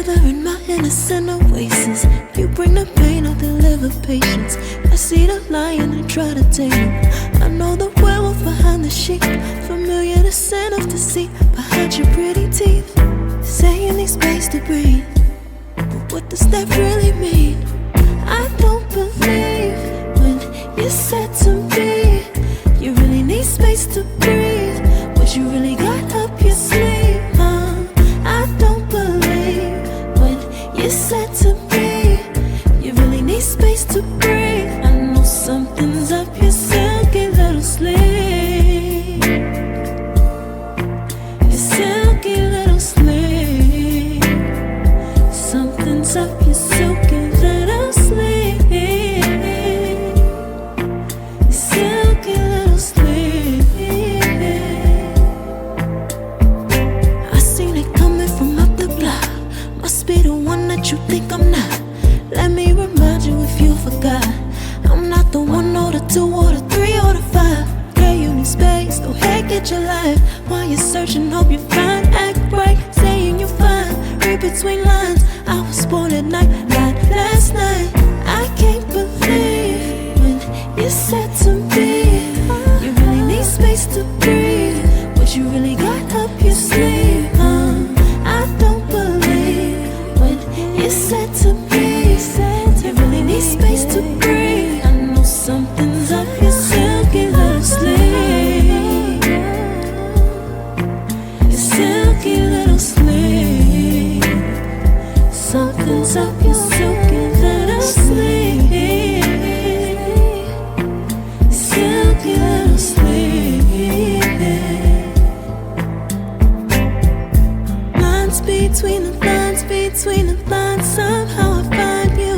river in my innocent oasis. You bring the pain, I'll deliver patience. I see the lion and try to tame him. I know the werewolf behind the sheep, familiar the scent of deceit behind your pretty teeth. Say you need space to breathe, but what does that really mean? I don't believe when you said to me you really need space to breathe. What you really got up your sleeve, I don't believe when you said to me you really need space to breathe. I know something's up your silky little sleeve, your silky little sleeve. Something's up your silky little sleeve, your silky little sleeve. I seen it coming from up the block. Must be the one that you think I'm not. Let me remind you if you forgot, I'm not the one or the two or the three or the five. Yeah, you need space, go ahead, get your life. While you're searching, hope you find, act right, saying you're fine. Read between lines, I was born at night, not last night. I can't believe when you said to me you really need space to breathe. What you really got up your sleeve, I don't believe when you said to me you really need space to breathe. I know something's up your silky little sleeve, your silky little sleeve. Something's up your silky little sleeve, your silky little sleeve. Lines between the lines, between the lines, somehow I find you.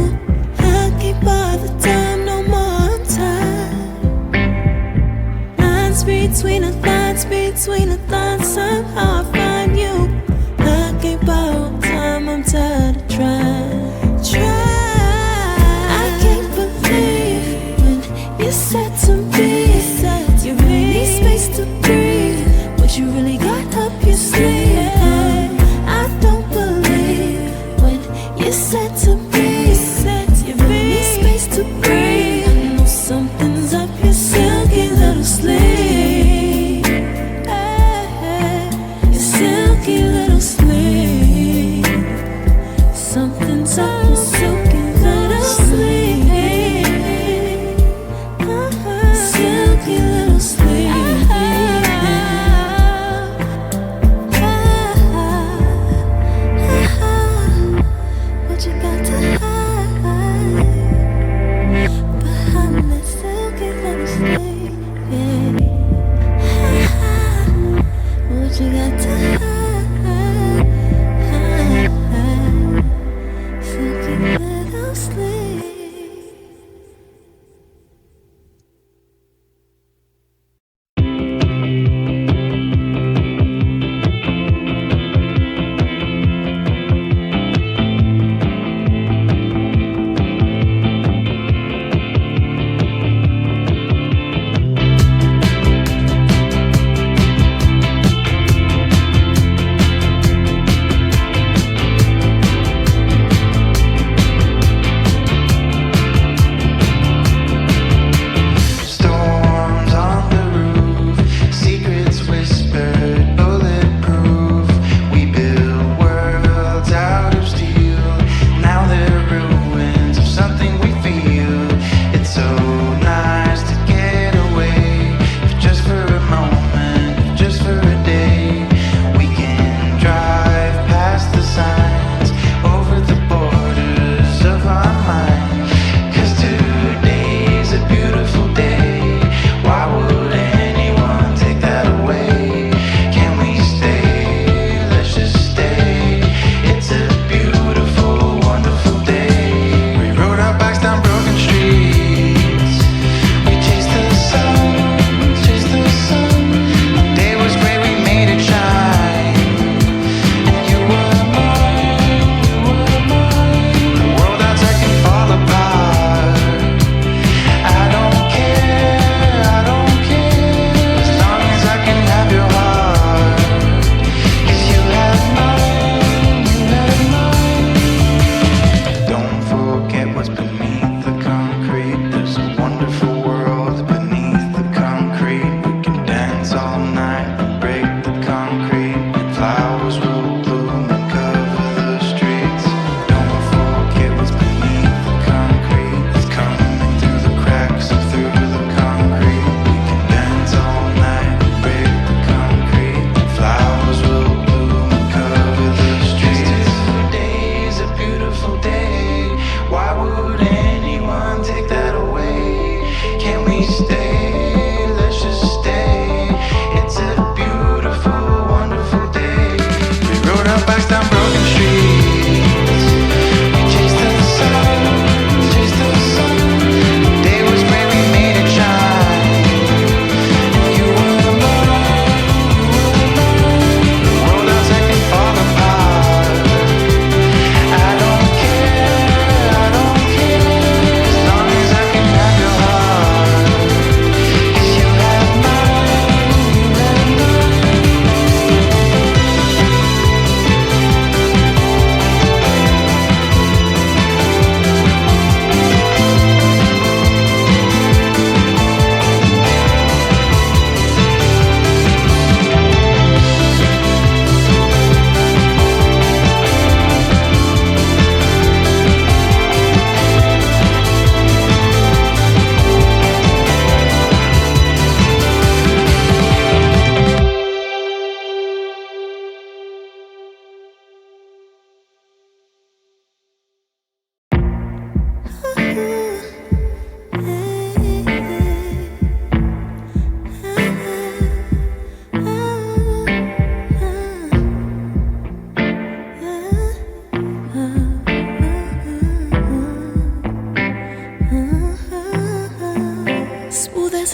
I can't bother time, no more time. Lines between the lines, between the lines, somehow I find you. I can't borrow time, I'm tired of trying. I can't believe when you said to me you really need space to breathe. What you really got up your sleeve, I don't believe when you said to me you really need space to breathe. I know something's up your silky little sleeve, your silky little sleeve. Something's up your silky little sleeve,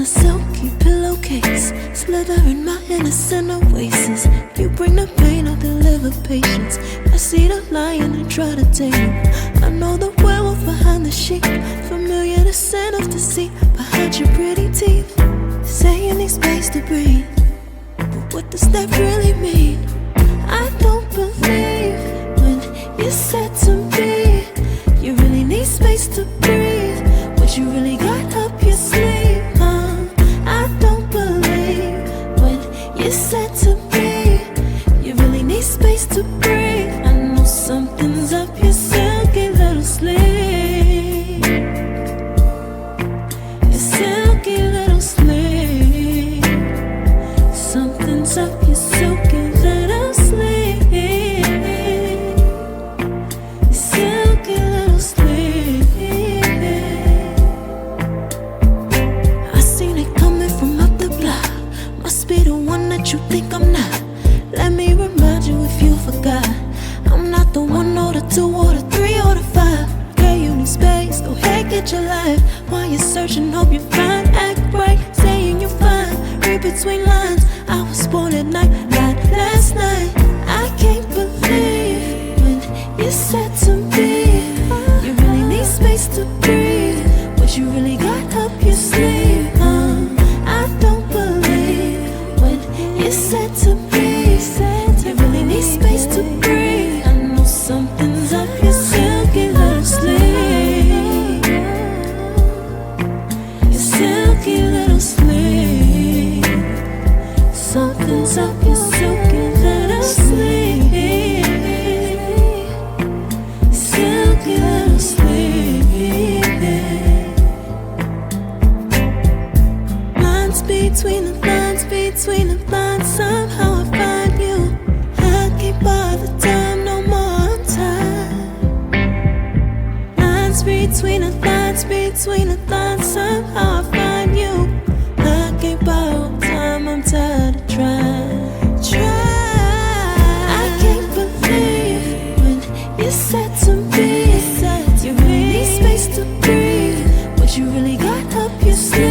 a silky pillowcase, slither in my innocent oasis. You bring the pain, I deliver patience. I see the lion and try to tame him. I know the werewolf behind the sheep, familiar the scent of deceit behind your pretty teeth. Saying need space to breathe, but what does that really mean? I don't believe when you said to me you really need space to breathe. What you really got up your sleeve, huh? I don't believe when you said to me you really need space to breathe. I know something's up your silky little sleeve, your silky little sleeve. Something's up your silky little sleeve, your silky little sleeve. I seen it coming from up the block. Must be the one that you think I'm not. Let me remind you if you forgot, I'm not the 1 or the 2 or the 3 or the 5. Girl, you need space, go ahead, get your life. While you're searching, hope you find. Act right, saying you're fine. Read between lines, I was born at night, not last night. I can't believe when you said to me you really need space to breathe. What you really got up your sleeve, huh? I don't believe when you said to me you really need space to breathe. I know something's up your silky little sleeve, your silky little sleeve. Something's up your silky little sleeve, silky little sleeve. Lines between the lines, between the lines, somehow I find you. I can't bother time no more, I'm tired. Lines between the lines, between the lines, somehow I find you. I can't borrow time, I'm tired of trying. I can't believe when you said to me you really need space to breathe. What you really got up your sleeve,